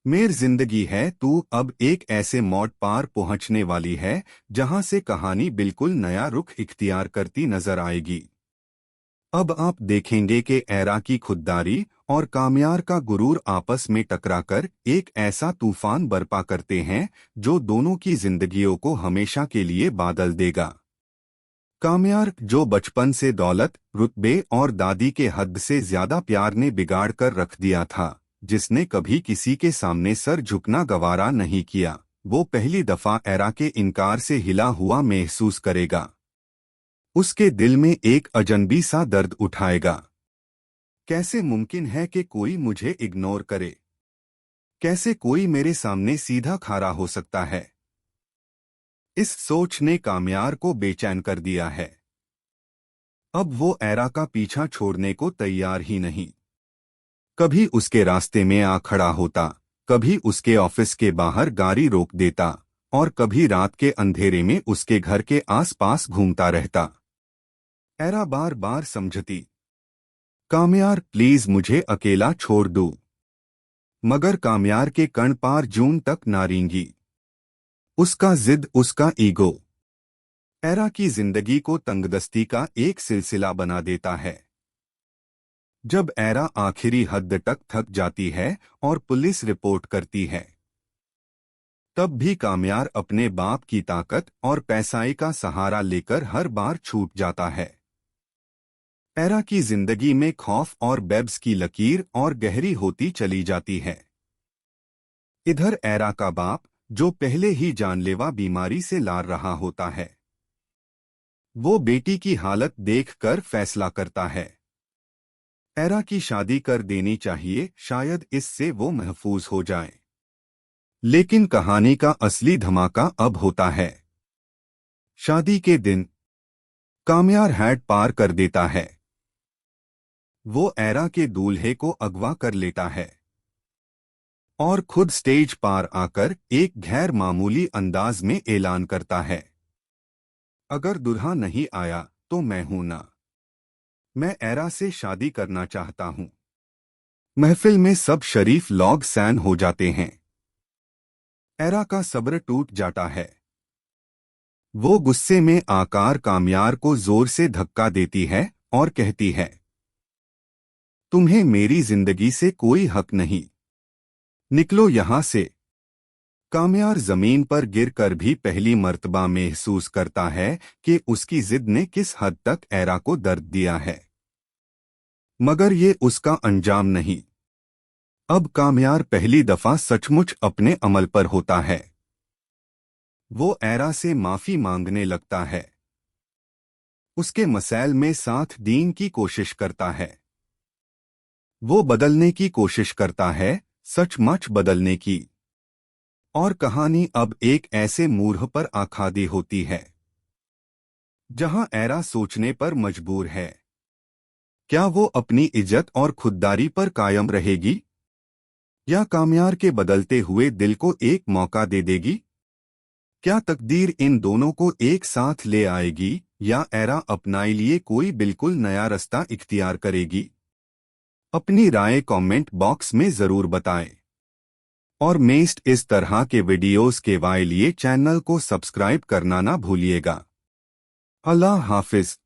मेरी जिंदगी है तू अब एक ऐसे मोड़ पार पहुंचने वाली है जहां से कहानी बिल्कुल नया रुख इख्तियार करती नजर आएगी। अब आप देखेंगे कि एरा की खुददारी और कामयार का गुरूर आपस में टकराकर एक ऐसा तूफान बर्पा करते हैं जो दोनों की जिंदगियों को हमेशा के लिए बादल देगा। कामयार, जो बचपन से दौलत, रुतबे और दादी के हद से ज्यादा प्यार ने बिगाड़ कर रख दिया था, जिसने कभी किसी के सामने सर झुकना गवारा नहीं किया, वो पहली दफा एरा के इनकार से हिला हुआ महसूस करेगा। उसके दिल में एक अजनबी सा दर्द उठाएगा। कैसे मुमकिन है कि कोई मुझे इग्नोर करे? कैसे कोई मेरे सामने सीधा खड़ा हो सकता है? इस सोच ने कामयार को बेचैन कर दिया है। अब वो एरा का पीछा छोड़ने को तैयार ही नहीं। कभी उसके रास्ते में आ खड़ा होता, कभी उसके ऑफिस के बाहर गाड़ी रोक देता और कभी रात के अंधेरे में उसके घर के आसपास घूमता रहता। एरा बार बार समझती, कामयार प्लीज मुझे अकेला छोड़ दो। मगर कामयार के कण पार जून तक ना रेंगी। उसका जिद, उसका ईगो एरा की जिंदगी को तंगदस्ती का एक सिलसिला बना देता है। जब एरा आखिरी हद तक थक जाती है और पुलिस रिपोर्ट करती है, तब भी कामयार अपने बाप की ताकत और पैसाई का सहारा लेकर हर बार छूट जाता है। एरा की जिंदगी में खौफ और बेब्स की लकीर और गहरी होती चली जाती है। इधर एरा का बाप, जो पहले ही जानलेवा बीमारी से लार रहा होता है, वो बेटी की हालत देखकर फैसला करता है, एरा की शादी कर देनी चाहिए, शायद इससे वो महफूज हो जाए। लेकिन कहानी का असली धमाका अब होता है। शादी के दिन कामयार हैड पार कर देता है। वो एरा के दूल्हे को अगवा कर लेता है और खुद स्टेज पार आकर एक गैर मामूली अंदाज में ऐलान करता है, अगर दुल्हा नहीं आया तो मैं हूं ना, मैं एरा से शादी करना चाहता हूं। महफिल में सब शरीफ लोग सैन हो जाते हैं। एरा का सब्र टूट जाता है। वो गुस्से में आकर कामयार को जोर से धक्का देती है और कहती है, तुम्हें मेरी जिंदगी से कोई हक नहीं, निकलो यहां से। कामयार जमीन पर गिरकर भी पहली मर्तबा महसूस करता है कि उसकी जिद ने किस हद तक एरा को दर्द दिया है। मगर ये उसका अंजाम नहीं। अब कामयार पहली दफा सचमुच अपने अमल पर होता है। वो एरा से माफी मांगने लगता है, उसके मसैल में साथ दीन की कोशिश करता है। वो बदलने की कोशिश करता है, सचमुच बदलने की। और कहानी अब एक ऐसे मोड़ पर आखादी होती है जहां एरा सोचने पर मजबूर है, क्या वो अपनी इज्जत और खुददारी पर कायम रहेगी या कामयार के बदलते हुए दिल को एक मौका दे देगी? क्या तकदीर इन दोनों को एक साथ ले आएगी या एरा अपने लिए कोई बिल्कुल नया रास्ता इख्तियार करेगी? अपनी राय कमेंट बॉक्स में जरूर बताएं। और नेक्स्ट इस तरह के वीडियोस के लिए चैनल को सब्सक्राइब करना ना भूलिएगा। अल्लाह हाफिज।